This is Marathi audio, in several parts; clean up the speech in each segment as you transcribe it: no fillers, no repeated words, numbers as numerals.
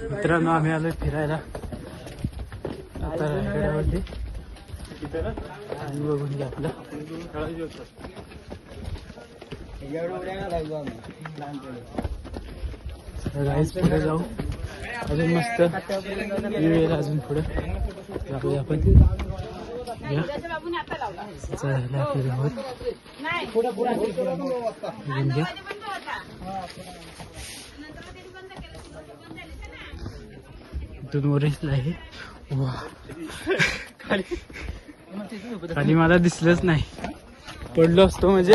मित्रांनो आम्ही आलोय फिरायला आता रायगडावरती आणि बघून घ्या आपलं राईस पुढे जाऊ अजून मस्त येईल अजून पुढे जाऊया आपण इथून वरच आहे खाली मला दिसलंच नाही पडलो असतो म्हणजे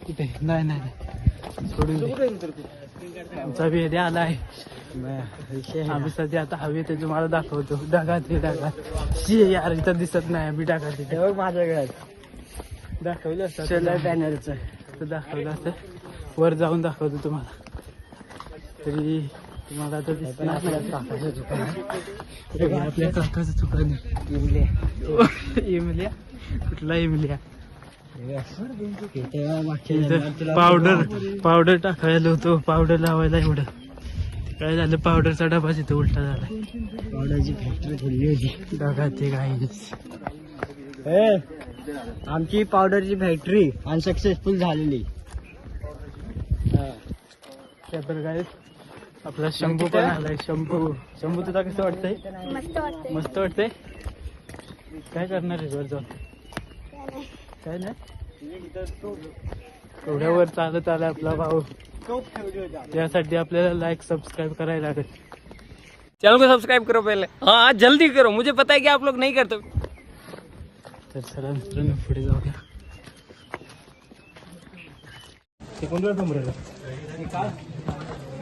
कुठे नाही नाही सोडून आमचा वेळ आला आहे आम्ही सध्या आता हवे ते तुम्हाला दाखवतो डागात यार इथं दिसत नाही आम्ही डागात त्यावर माझ्याकडे दाखवलं असतं बॅनरचं तर दाखवलं असतं वर जाऊन दाखवतो तुम्हाला तरी तुम्हाला आता दिसत आपल्या काकाचं दुकान इमल्या कुठला इमल्या पावडर टाकायला होतो पावडर लावायला एवढं काय झालं पावडरचा डबा तिथं उलटा झाला पावडरची फॅक्टरी खोलली होती डागात ते काही आमची पावडरची फॅक्टरी अनसक्सेसफुल झालेली काय आपला शंभू पण आलाय शंभू तुला कसं वाटतंय मस्त वाटतंय काय करणार आहे वर जाऊन काय नाही एवढ्यावर चालत आला आपला भाऊ त्यासाठी आपल्याला लाइक सब्सक्राइब करायला लागेल चैनल को सब्सक्राइब करो पहले हाँ जल्दी करो मुझे पता है कि आप लोग नहीं करते तर चला मित्रांनो पुढे जाऊया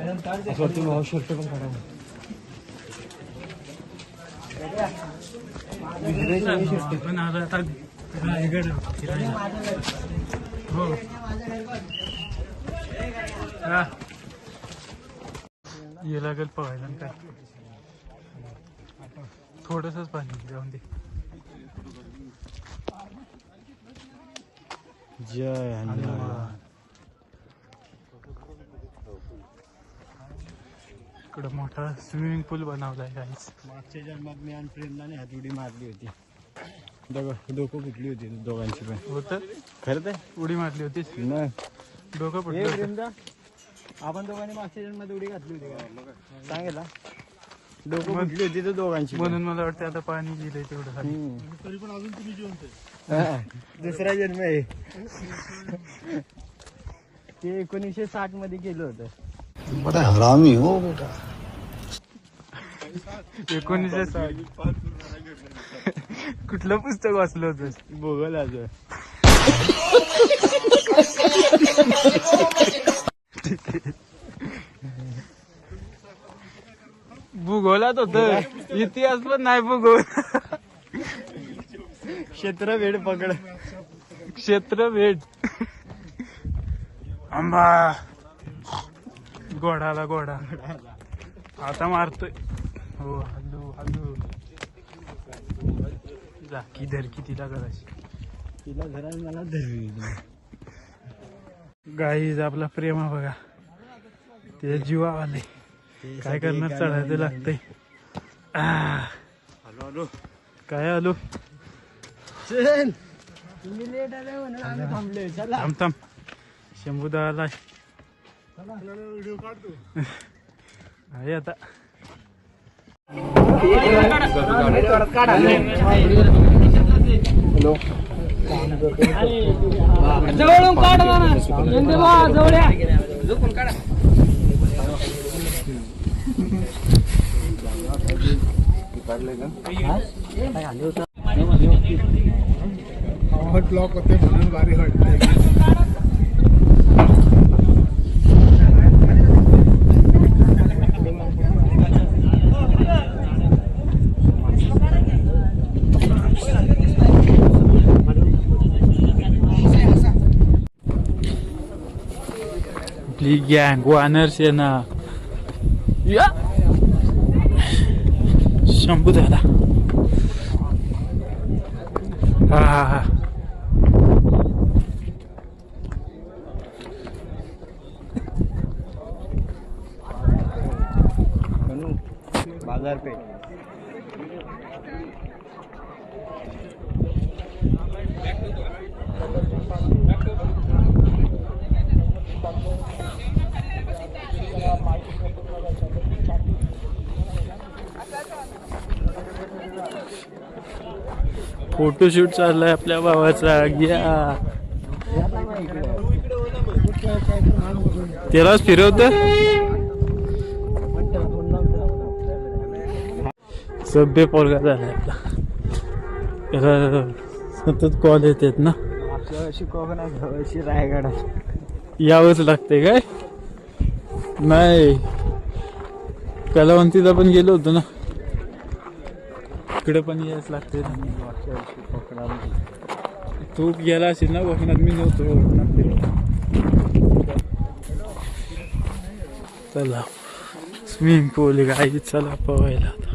शर्ट पण काढा पण आता रायगड फिरायला हो ये लागेल पवायला काय थोडंसंच पाणी जाऊन दे जय हनुमान इकडं मोठा स्विमिंग पूल बनवलाय काहीच मागच्या जन्मात मी आणि प्रेमनाने हात उडी मारली होती डोकं फुटली होती दोघांची पण होतं खरं ते उडी मारली होती ना डोकं फुटलं आपण दोघांनी मागच्या जन्मात उडी घातली होती का सांगेला डोकं फुटली होती तर दोघांची म्हणून मला वाटतं आता पाणी गेलंय तेवढं तरी पण अजून तुम्ही जिवंत दुसरा जन्म आहे ते 1960 मध्ये केलं होतं बड़ा हरामी हो बेटा 1960 कुठलं पुस्तक वाचलं होतं भूगोलाचं भूगोलात होत इतिहास पण नाही भूगोल क्षेत्रभेद पकड क्षेत्रभेद आंबा घोडाला घोडा आता मारतोय हो हल्लू हल्लू की धरकी तिला करायची तिला धरा मला धरवी गाईज आपला प्रेमा बघा ते जीवा आले काय करणार चढायचं लागतंय आलो काय आलो चल तुम्ही लेट आले म्हणून आम्ही थांबले चला थांब शंभूदा आलाय व्हिडिओ काढतो आहे आता हॅलो जवळून काढा जवळ्या झोपून काढा हॉट ब्लॉक होते म्हणून भारी वाटते आपली गँग वानर्स आहे ना या शंभू झाला हा ₹1000. फोटोशूट चाललाय आपल्या भावाचा. घ्या त्यालाच फिरवत. सभ्य पोरगा झालाय आपला. त्याला सतत कॉल येतात ना. कोकणात रायगडात यावंच लागतंय काय. नाही कलावंतीला पण गेलो होतो ना. इकडे पण यायच लागते. तू गेला असेल ना कोकणात. मी नव्हतो कोकणात. चला स्विमिंग पूल गाई. चला पोहायला आता.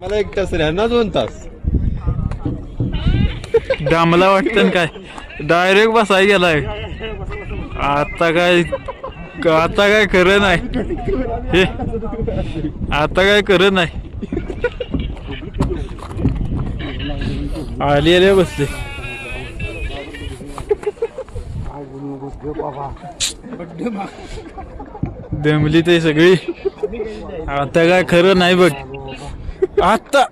मला 1 तास राहणार 2 तास. दामला वाटतं काय. डायरेक्ट बसाय गेलाय. आता काय खरं नाही. हे आता काय खरं नाही. आले बसले. दमली ते सगळी. आता काय खरं नाही बघ. आता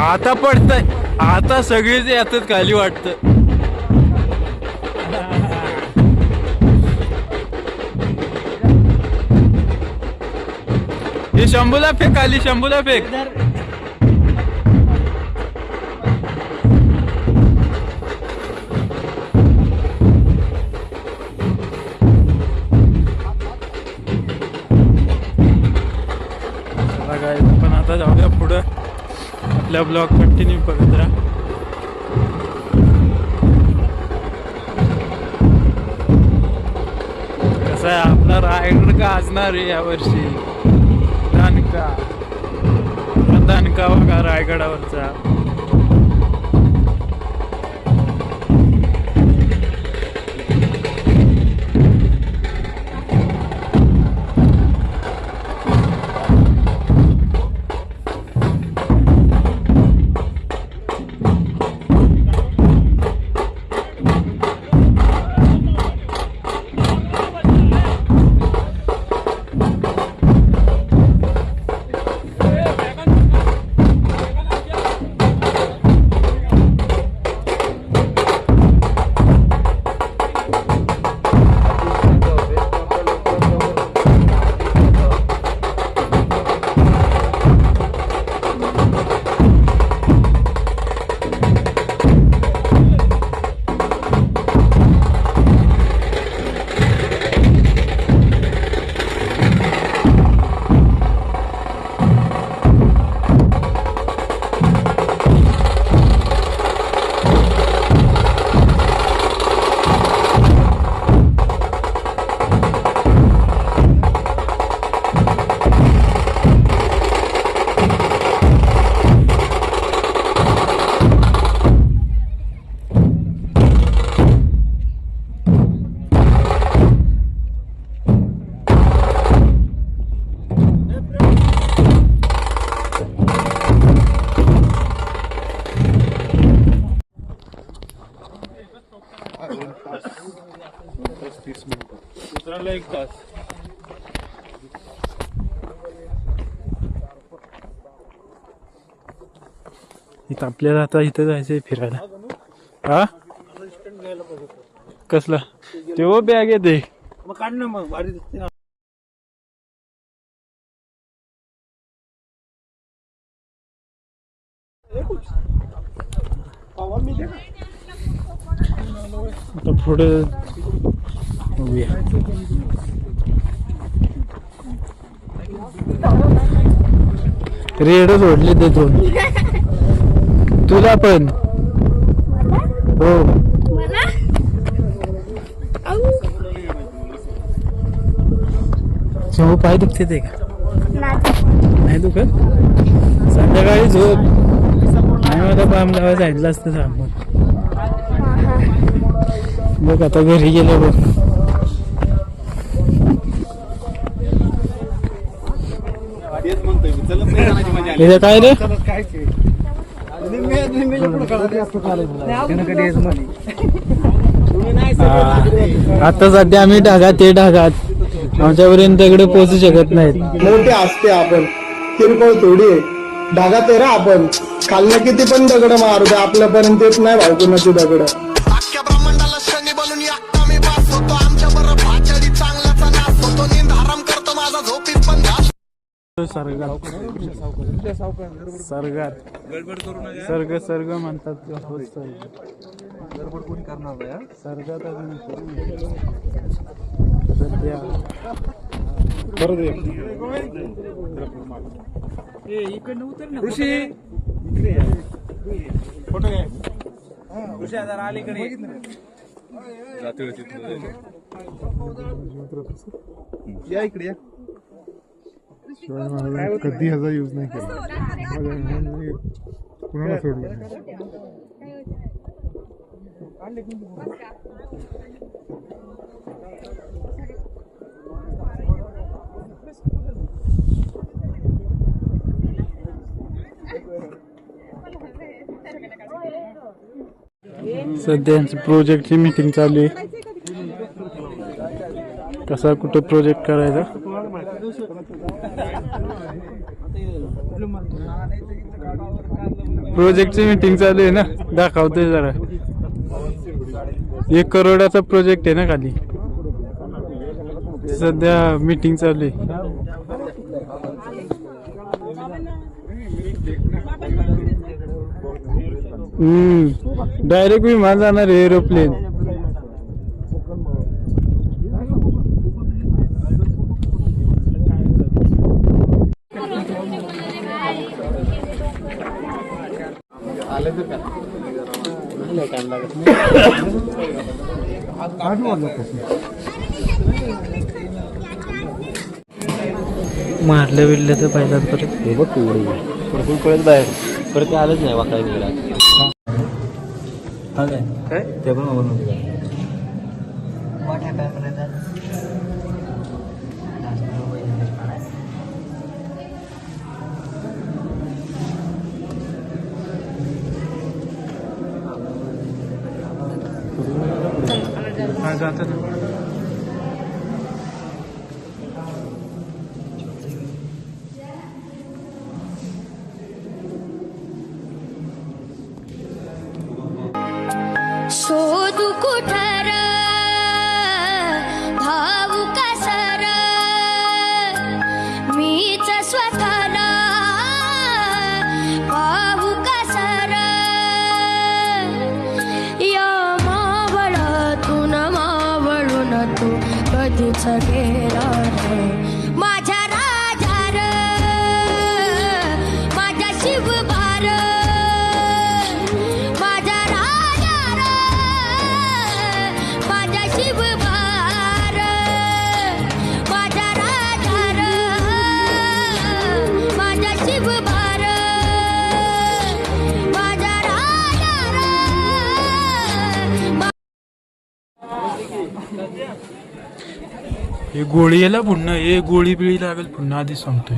आता पडतंय. आता सगळीच यातच खाली वाटत. हे शंभूला फेक. खाली शंभूला फेक. पण आता जाऊया पुढं. आपला ब्लॉग कंटिन्यू करत राहा. कसं आहे आपला रायगड गाजणार आहे यावर्षी. दणका बघा रायगडावरचा. उतरायला 1 तास. इथं आपल्याला आता इथं जायचंय फिरायला. हा कसला तेव्हा बॅग येते. मग काढ ना मग भारी दिसते ना. आता पुढे बघूया. रेड सोडले ते तुला पण हो. झोप पाय दुखते ते का नाही दुखत? संध्याकाळी झोप नाही मला बाम लावायला सांगितलं असतं सांगून. बघ आता घरी गेलो बघ. इथे काय रे? आता सध्या आम्ही ढगात ते ढगात आमच्यापर्यंत इकडे पोहोचू शकत नाहीत. मोठे असते आपण किरकोळ थोडी आहे. ढगात आहे रा आपण खाल्लं किती पण दगड मारू दे आपल्यापर्यंत येत नाही भाऊ कुणाची दगड. अख्ख्या ब्रह्मांडाला शनी बोलून एकटा मी बास होतो. आमच्या बरोबर भाचडी चांगल्याचा नाश होतो. नींद हराम करतो माझा झोपीत पण ध्यास. सर्ग म्हणतात. गडबड कोणी करणार सर्गात सध्या फोटो घ्या. अलीकडे या इकडे या. शिवाय महाराजांनी कधी ह्याचा यूज नाही केला. कुणाला सोडलं सध्या प्रोजेक्टची मीटिंग चालू आहे. कसा कुठे प्रोजेक्ट करायचा प्रोजेक्टची मीटिंग चालू आहे ना. दाखवतोय जरा. 1 करोडाचा प्रोजेक्ट आहे ना खाली. सध्या मीटिंग चालू आहे. डायरेक्ट विमान जाणार एरोप्लेन. मारलं बिरलं तर पाहिलं परत हे बघ कळत बाहेर परत आलंच नाही वाकाय निघाला. हा काय ते पण जात शोधू कुठर भाऊ कसर मीच स्वतःला भाऊ कसर या मावळातून मावळून तू कधीच गेला माझ्या राजार माझ्या शिवबार माझ्या राजार माझ्या शिवबार माझ्या राजार माझ्या शिवबार माझ्या राजार. हे गोळी याला पुन्हा हे गोळी बिळी लागेल पुन्हा आधी सांगतोय.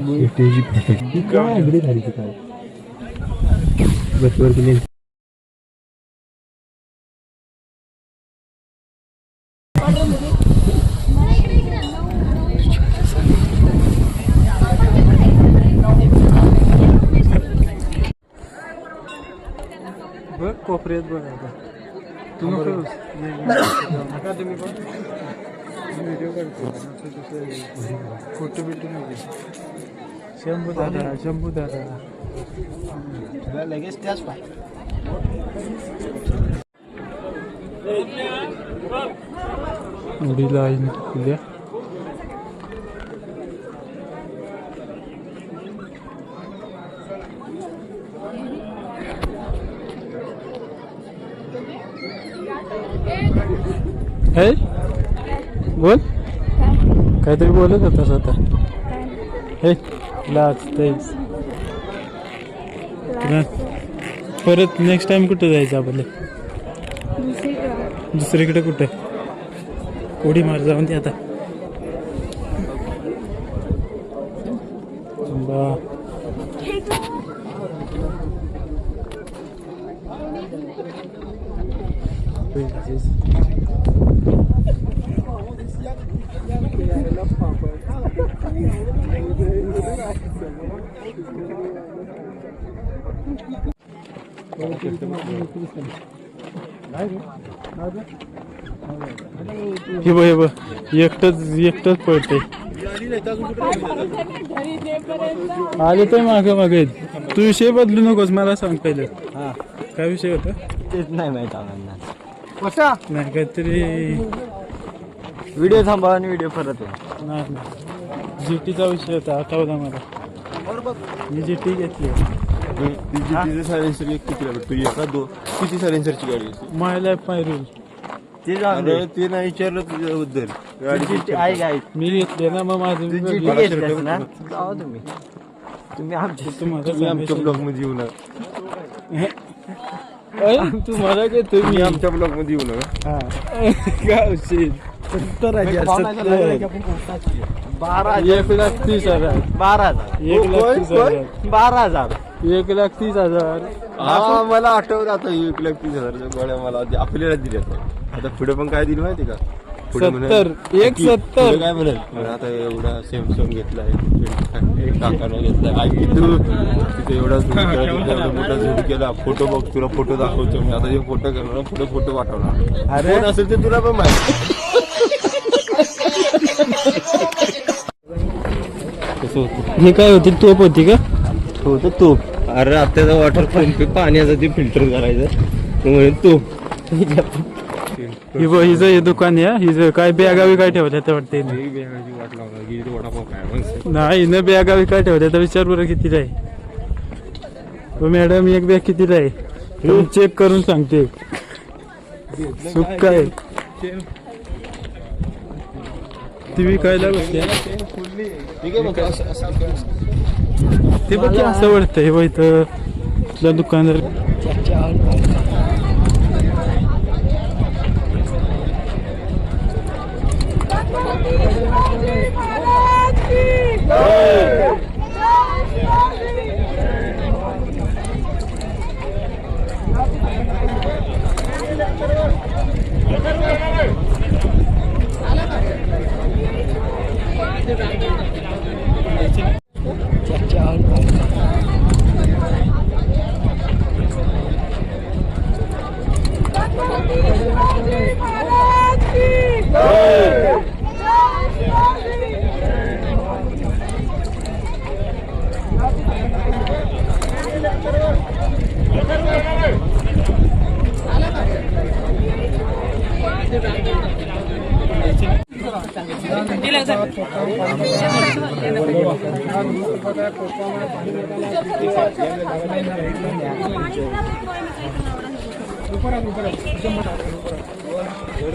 बघ कोपऱ्यात बघायला तू नका तुम्ही पण व्हिडिओ काढतो फोटो बिटो नको. शंभू दादा लगेच त्याच पाय उडीला उद्या हे बोल काहीतरी बोलत होतास आता हे लाच तेच परत नेक्स्ट टाइम कुठे जायचं आपल्याला दुसरीकडे कुठे उडी मार जाऊन ते आता बा हे बघ एकटच पळते आले तर मागे मागे तू विषय बदलू नकोस मला सांग पहिले काय विषय होता तेच नाही माहित आम्हाला कसा नाही काहीतरी व्हिडिओ थांबवा आणि व्हिडिओ परत नाही जीटीचा विषय होता आठवला मला मी जीटी घेतली सायलेन्सर किती लागत तू एका किती सायलेन्सरची गाडी होती माय लाईफ माय रूल ते नाही विचारलं तुझ्याबद्दल गाडी मी घेतली ना मग माझं तुम्ही आमच्या आमच्या ब्लॉग मध्ये येऊ तू मला काय तुम्ही आमच्या ब्लॉग मध्ये येऊ नका गावशी 1,30,000 1,30,000 हा मला आठवलं आता 1,30,000 गोळ्या मला आपल्याला दिल्या आता पुढे पण काय दिलं माहिती का पुढे म्हणे, 70 काय म्हणत आता एवढा सॅमसंग घेतलाय एक काकानं घेतलाय काय तू तिथे एवढा मोठा झूम केला फोटो बघ तुला फोटो दाखवतो मी आता हे फोटो करणार पुढे फोटो पाठवणार अरे असेल ते तुला पण माहिती हे काय होती तोप होती का होतं तूप अरे आत्याचा वॉटर पंप पाण्याचं ते फिल्टर करायचं त्यामुळे तूप हिचं हे दुकान आहे हिचं काय बॅगावी काय ठेवल्या ते वाटते वाट लावणार वडापाव काय नाही न बॅगावी काय ठेवल्या तर विचार बरं किती आहे मॅडम एक बॅग किती आहे चेक करून सांगते सुख काय ती विकायला बसते ते बघ असं वाटतंय बघ इथं दुकानदार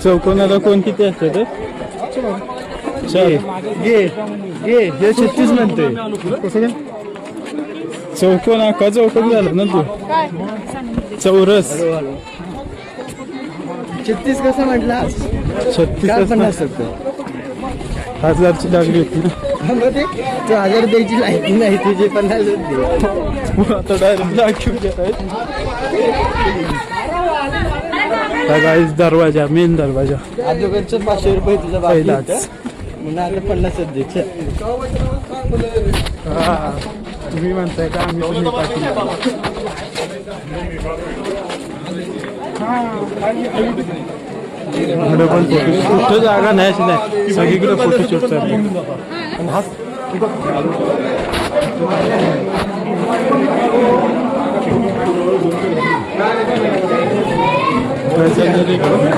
चौकोनाला कोण किती असते ते 36 म्हणते चौकोन का चौकोन झालं ना तू चौरस 36 कसं म्हटला 36 1000ची लागली होती ना ते 1000 द्यायची लायकी नाही तुझे 50 दे आता डायरेक्ट दाखवून देत आहे दरवाजा मेन दरवाजा अगोदरचं 500 रुपये तुझा पहिलाच म्हणून आता 50 द्यायचे तुम्ही म्हणताय का आम्ही तुम्ही पण फोटो जागा नाही अशी नाही सगळीकडे फोटोशूट चालू काय चाललं रे इकडं?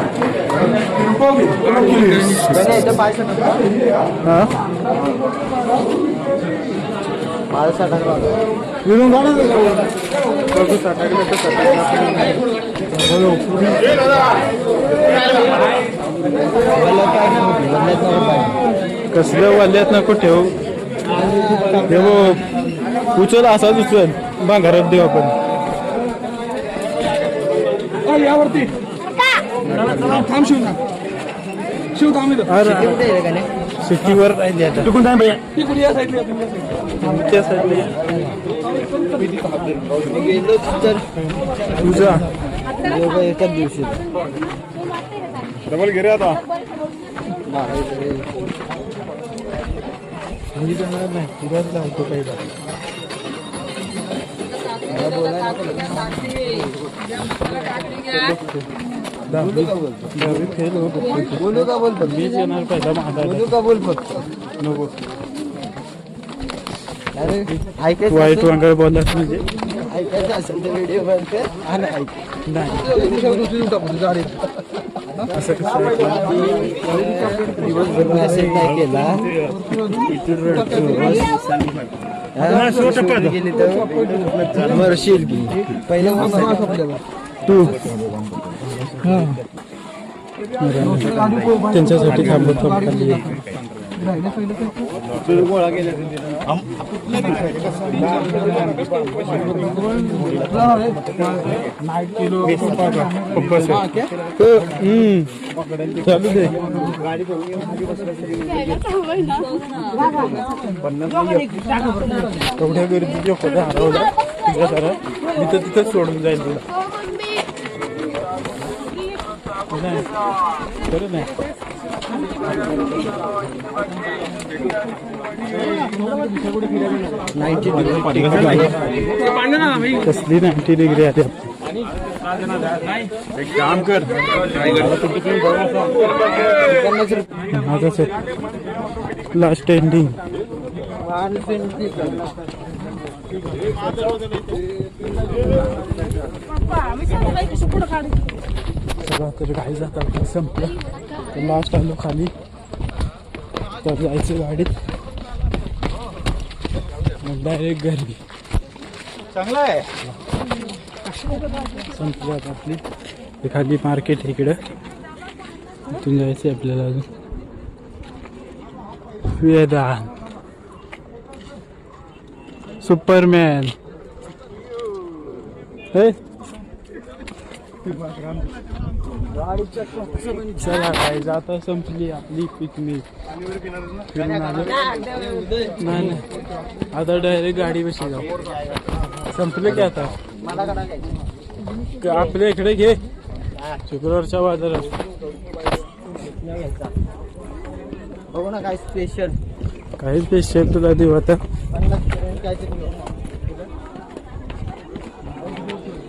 हा विरून काढा कसलं वाल्यात नको ठेव देव उचल असाच उचल भांगारात देऊ आपण सिटीवर तुझा एकाच दिवशी डबल गिरे आता नाही तुझाच लावतो काही बोलू का बोलतो मीच येणार पहिला बोलू का बोल फक्त नको अरे ऐकायचं वाईट वांगळ बोललास म्हणजे ऐकायचं असेल तर व्हिडिओ बंद कर आणि ऐक नाही असं कसं दिवसभर मेसेज नाही केला गेली तर मरशील की पहिलं तू त्यांच्यासाठी थांबत गोळा केला चालू दे एवढ्या गर्दीच्या फोटो हरवला तुझ्या सर मी तर तिथंच सोडून जाईल तुला खरं नाही कसली 90 डिग्री आहे एक काम कर लास्ट एंडिंग चला तर गाडी जातात संपलं लास्ट आलो खाली तर जायचं गाडीत मग डायरेक्ट घरी चांगला आहे संपली आता आपली खाली मार्केट आहे इकडं इथून जायचं आपल्याला अजून वेदांत सुपरमॅन हे चला काय जाता संपली आपली पिकनिक फिरून आलो नाही आता डायरेक्ट गाडी बशी जाऊ संपलं की आता आपल्या इकडे घे शुक्रवारच्या बाजारात बघू ना काय स्पेशल तुला देऊ आता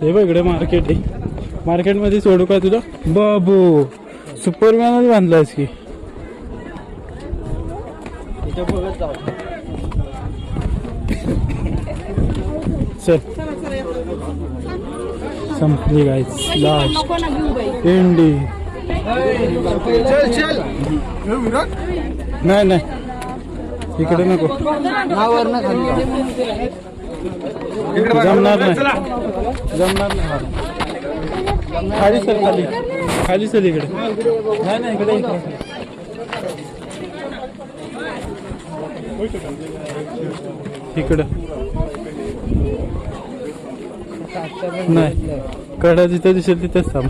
हे बघ इकडे मार्केट आहे मार्केटमध्ये सोडू का तुला बाबू सुपरमॅनच बांधलायस की चल संपली गाईच लास्ट एंडी नाही इकडे नको जमणार नाही खाली सर खाली सर इकडे नाही इकडे इकडं नाही कडा जिथं दिसेल तिथंच थांब